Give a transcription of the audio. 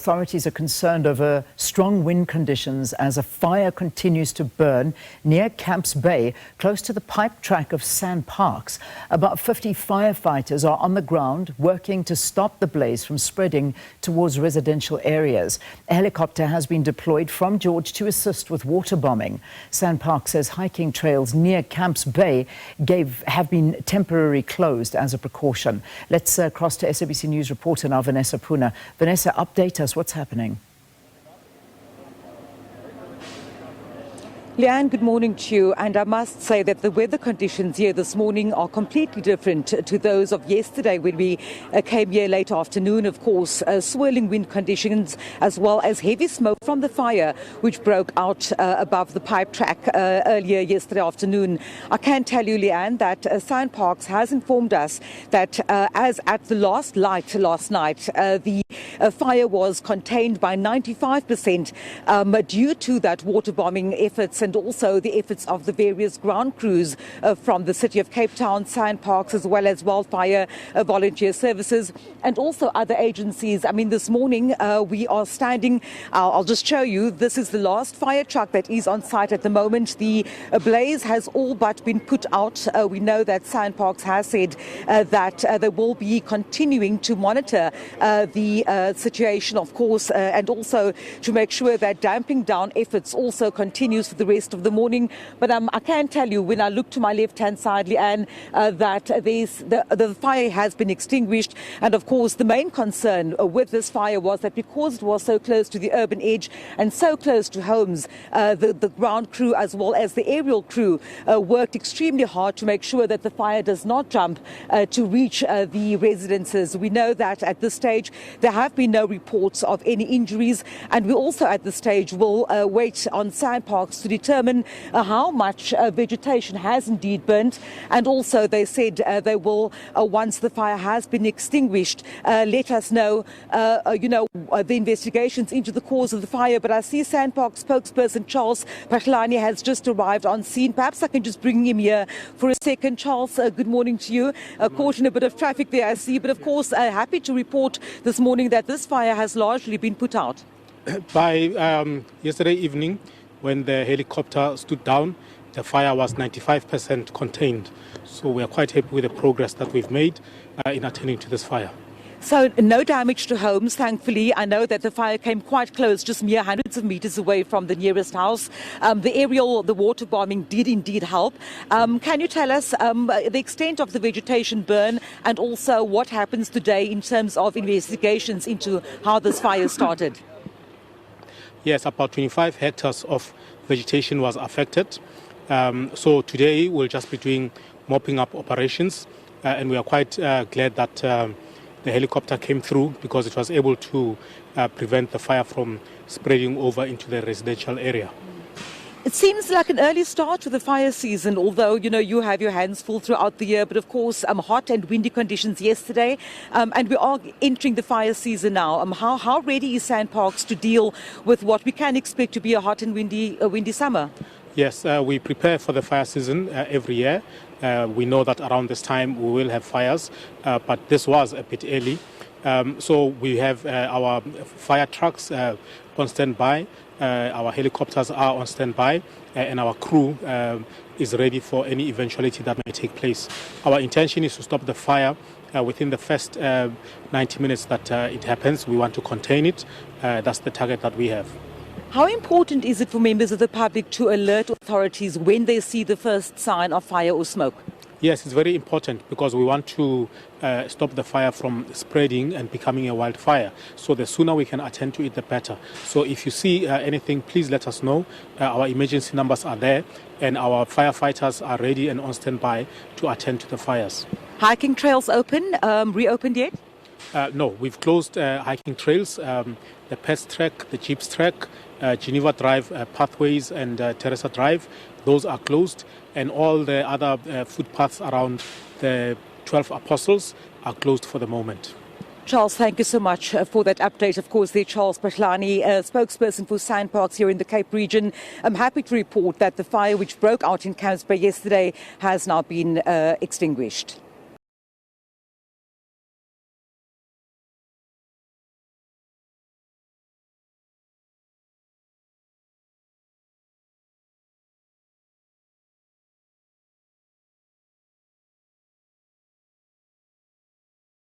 authorities are concerned over strong wind conditions as a fire continues to burn near Camps Bay, close to the Pipe Track of SanParks. About 50 firefighters are on the ground working to stop the blaze from spreading towards residential areas. A helicopter has been deployed from George to assist with waterbombing. SanParks says hiking trails near Camps Bay have been temporarily closed as a precaution. Let's cross to SABC News Reporter now, Vanessa Poonah. Vanessa, update us. What's happening? Leanne, good morning to you. And I must say that the weather conditions here this morning are completely different to those of yesterday when we came here late afternoon. Of course, swirling wind conditions as well as heavy smoke from the fire which broke out above the pipe track earlier yesterday afternoon. I can tell you, Leanne, that SanParks has informed us that as at the last light last night, the fire was contained by 95% due to that waterbombing efforts and also the efforts of the various ground crews from the City of Cape Town, SanParks, as well as Wildfire Volunteer Services and also other agencies. I mean, this morning we are standing, I'll just show you, this is the last fire truck that is on site at the moment. The blaze has all but been put out. We know that SanParks has said that they will be continuing to monitor the situation, of course, and also to make sure that damping down efforts also continues for the rest of the morning. But I can tell you, when I look to my left-hand side, Leanne, that the fire has been extinguished. And of course, the main concern with this fire was that because it was so close to the urban edge and so close to homes, the ground crew as well as the aerial crew worked extremely hard to make sure that the fire does not jump to reach the residences. We know that at this stage there have been no reports of any injuries, and we also at this stage will wait on SanParks to determine how much vegetation has indeed burnt. And also they said they will, once the fire has been extinguished, let us know, the investigations into the cause of the fire. But I see SanParks spokesperson Charles Patlani has just arrived on scene. Perhaps I can just bring him here for a second. Charles, good morning to you. Caught in a bit of traffic there, I see. But of course, happy to report this morning that this fire has largely been put out. By yesterday evening, when the helicopter stood down, the fire was 95% contained. So we are quite happy with the progress that we've made in attending to this fire. So no damage to homes, thankfully. I know that the fire came quite close, just mere hundreds of meters away from the nearest house. The water bombing did indeed help. Can you tell us the extent of the vegetation burn and also what happens today in terms of investigations into how this fire started? Yes, about 25 hectares of vegetation was affected. So today we'll just be doing mopping up operations, and we are quite glad that the helicopter came through because it was able to prevent the fire from spreading over into the residential area. It seems like an early start to the fire season, although, you have your hands full throughout the year. But of course, hot and windy conditions yesterday, and we are entering the fire season now. How ready is SanParks to deal with what we can expect to be a hot and windy summer? Yes, we prepare for the fire season every year. We know that around this time we will have fires, but this was a bit early. So we have our fire trucks on standby. Our helicopters are on standby, and our crew is ready for any eventuality that may take place. Our intention is to stop the fire within the first 90 minutes that it happens. We want to contain it. That's the target that we have. How important is it for members of the public to alert authorities when they see the first sign of fire or smoke? Yes, it's very important because we want to stop the fire from spreading and becoming a wildfire. So the sooner we can attend to it, the better. So if you see anything, please let us know. Our emergency numbers are there, and our firefighters are ready and on standby to attend to the fires. Hiking trails reopened yet? No, we've closed hiking trails. The Pest Track, the Jeeps Track, Geneva Drive, Pathways and Teresa Drive, those are closed. And all the other footpaths around the 12 Apostles are closed for the moment. Charles, thank you so much for that update. Of course, there Charles Patlani, spokesperson for SanParks here in the Cape region. I'm happy to report that the fire which broke out in Camps Bay yesterday has now been extinguished.